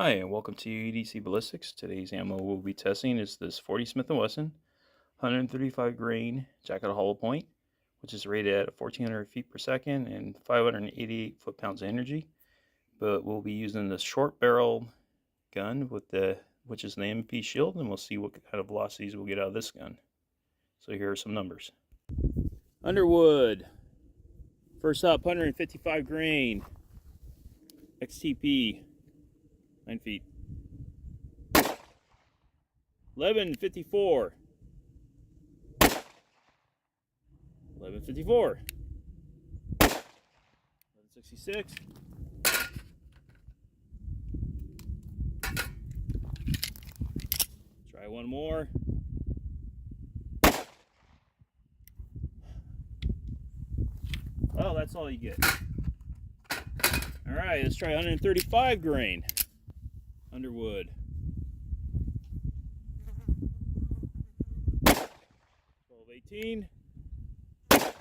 Hi, and welcome to EDC Ballistics. Today's ammo we'll be testing is this 40 Smith & Wesson 135 grain jacket hollow point, which is rated at 1400 feet per second and 588 foot-pounds of energy. But we'll be using the short barrel gun which is an MP shield, and we'll see what kind of velocities we'll get out of this gun. So here are some numbers. Underwood, first up, 155 grain XTP, 9 feet. 1154. 1154. 1166. Try one more. Well, that's all you get. All right, let's try 135 grain Underwood. 1218. Of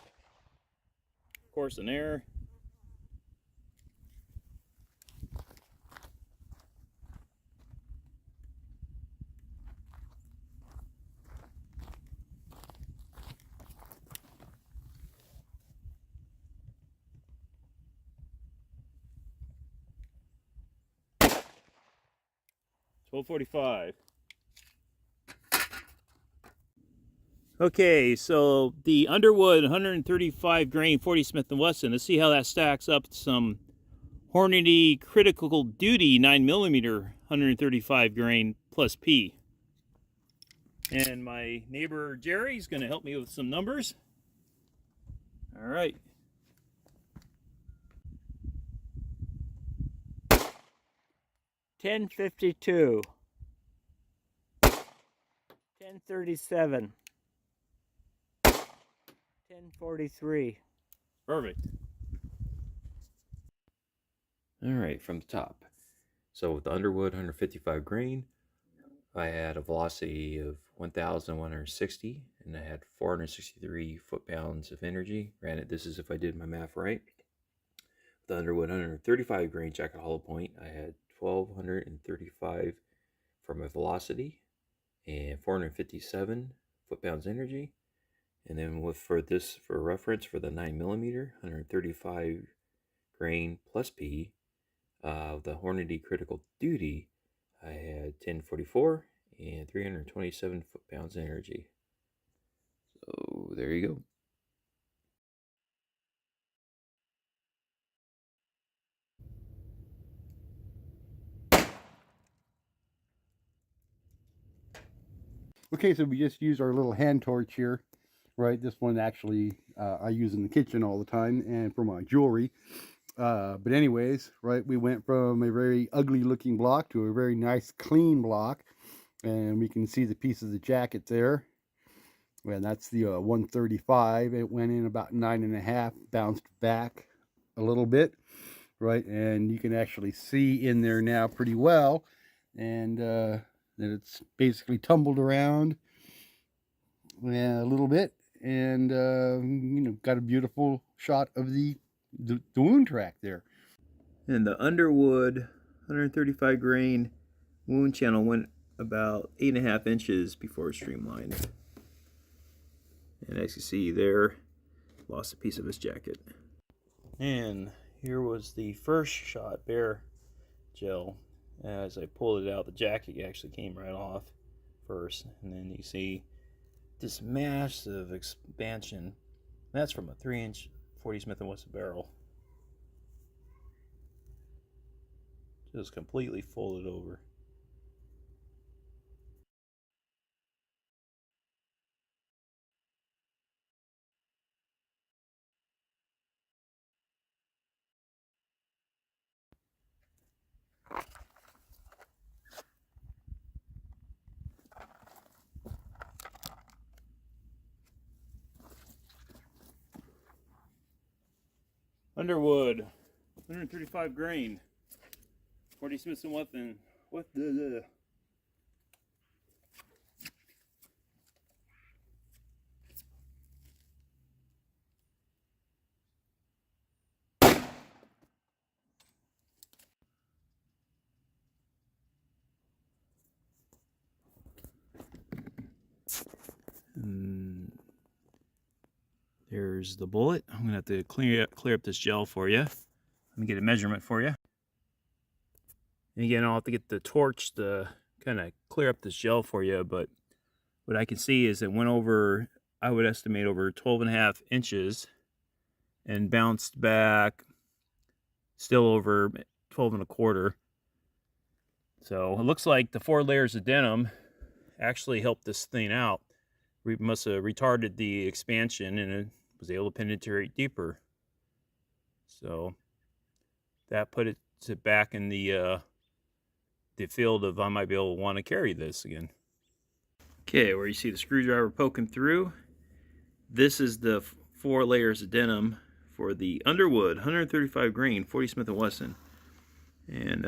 course, an error. $12.45. Okay, so the Underwood 135 grain 40 Smith & Wesson. Let's see how that stacks up to some Hornady Critical Duty 9mm 135 grain plus P. And my neighbor Jerry's going to help me with some numbers. All right. $10.52, $10.37, $10.43. Perfect. All right, from the top. So with the Underwood 155 grain, I had a velocity of 1,160, and I had 463 foot-pounds of energy. Granted, this is if I did my math right. With the Underwood 135 grain jacket hollow point, I had 1,235 for my velocity and 457 foot-pounds energy. And then for reference, for the 9mm 135 grain plus P, the Hornady Critical Duty, I had 1044 and 327 foot-pounds energy. So there you go. Okay, so we just use our little hand torch here, right? This one actually I use in the kitchen all the time and for my jewelry. But anyways, right, we went from a very ugly looking block to a very nice clean block, and we can see the piece of the jacket there. And that's the 135. It went in about 9.5, bounced back a little bit, right? And you can actually see in there now pretty well, and that it's basically tumbled around a little bit, and you know, got a beautiful shot of the wound track there. And the Underwood 135 grain wound channel went about 8.5 inches before it streamlined. And as you see there, lost a piece of his jacket. And here was the first shot bare gel. As I pulled it out, the jacket actually came right off first, and then you see this massive expansion. That's from a 3-inch 40 Smith & Wesson barrel. Just completely folded over. Underwood 135 grain 40 Smith & Wesson. What the And there's the bullet. I'm gonna have to clear up this gel for you. Let me get a measurement for you. And again, I'll have to get the torch to kind of clear up this gel for you, but what I can see is it went over, I would estimate over 12.5 inches and bounced back still over 12.25. So it looks like the 4 layers of denim actually helped this thing out. We must have retarded the expansion and it was able to penetrate deeper. So that put it back in the field of I might be able to want to carry this again. Okay, where you see the screwdriver poking through, this is the 4 layers of denim for the Underwood 135 grain 40 Smith & Wesson. And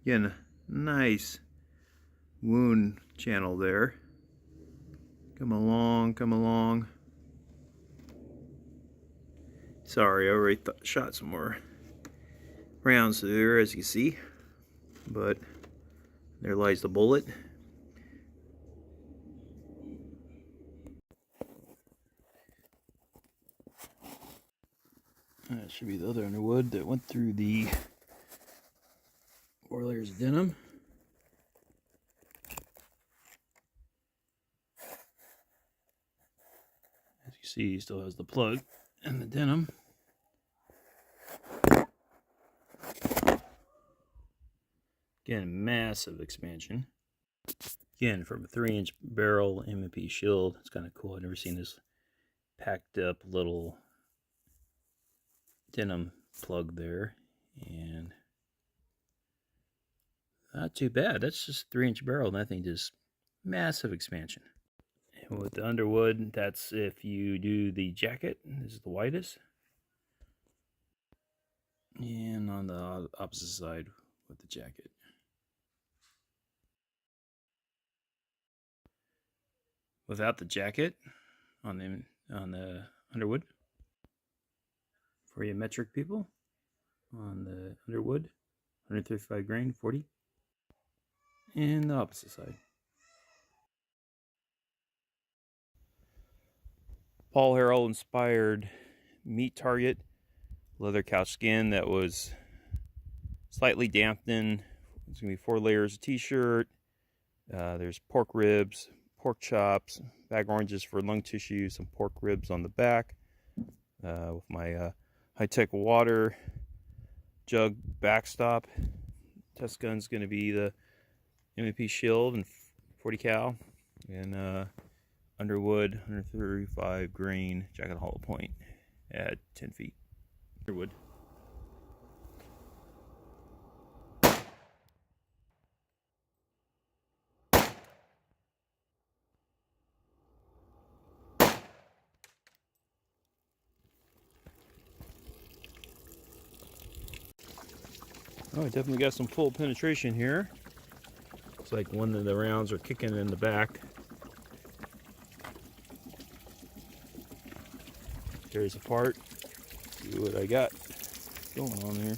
again, nice wound channel there. Come along, come along. Sorry, I already shot some more rounds there, as you can see. But there lies the bullet. That should be the other Underwood that went through the 4 layers of denim. As you see, he still has the plug and the denim. Again, massive expansion. Again, from a 3-inch barrel M&P shield. It's kind of cool. I've never seen this packed up little denim plug there. And not too bad. That's just a 3-inch barrel. And that thing just massive expansion. And with the Underwood, that's if you do the jacket. This is the widest. And on the opposite side with the jacket. Without the jacket on the Underwood, for you metric people, on the Underwood 135 grain 40, and the opposite side. Paul Harrell inspired meat target leather couch skin that was slightly dampened. It's gonna be 4 layers of t-shirt. There's pork ribs, pork chops, bag oranges for lung tissue, some pork ribs on the back, with my high-tech water jug backstop. Test gun's going to be the M&P shield and 40 cal, and Underwood 135 grain jacket hollow point at 10 feet. Underwood. Oh, I definitely got some full penetration here. It's like one of the rounds are kicking in the back. Tears apart. See what I got going on here.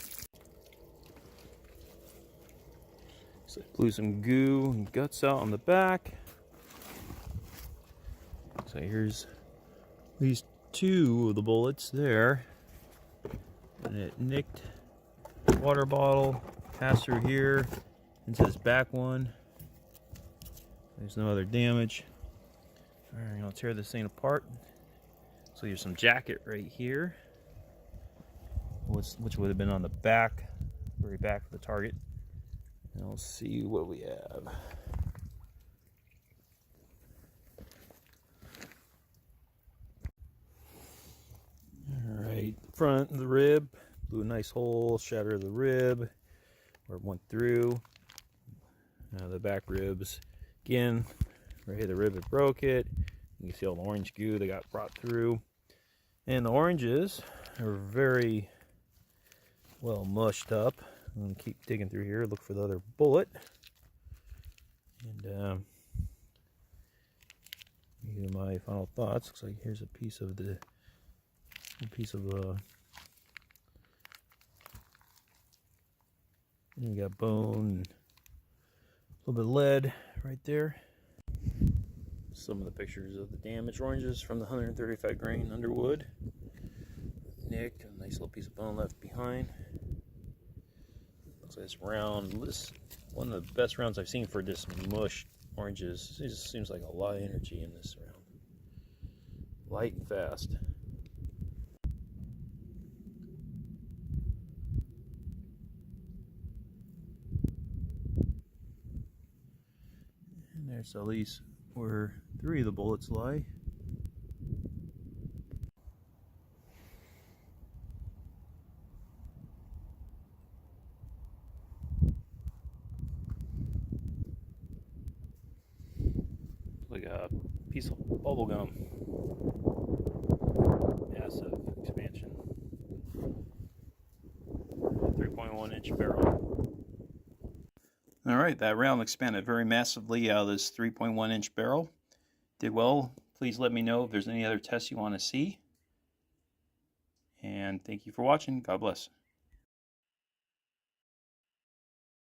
So I blew some goo and guts out on the back. So here's at least 2 of the bullets there. And it nicked water bottle, passed through here into this back one. There's no other damage. All right, I'll tear this thing apart. So here's some jacket right here, which would have been on the back, very back of the target. And I'll see what we have. All right, front of the rib. Blew a nice hole, shatter the rib where it went through. The back ribs, again, right here the rib it broke it. You can see all the orange goo that got brought through. And the oranges are very well mushed up. I'm going to keep digging through here, look for the other bullet. And these are my final thoughts. Looks like here's a piece of you got bone, and a little bit of lead right there. some of the pictures of the damaged oranges from the 135 grain Underwood. Nicked, a nice little piece of bone left behind. Looks like this round, this one of the best rounds I've seen for just mushed oranges. It just seems like a lot of energy in this round. Light and fast. And there's at least where 3 of the bullets lie. Like a piece of bubble gum. Massive expansion. 3.1 inch barrel. Alright, that round expanded very massively out of this 3.1 inch barrel. Did well. Please let me know if there's any other tests you want to see. And thank you for watching. God bless.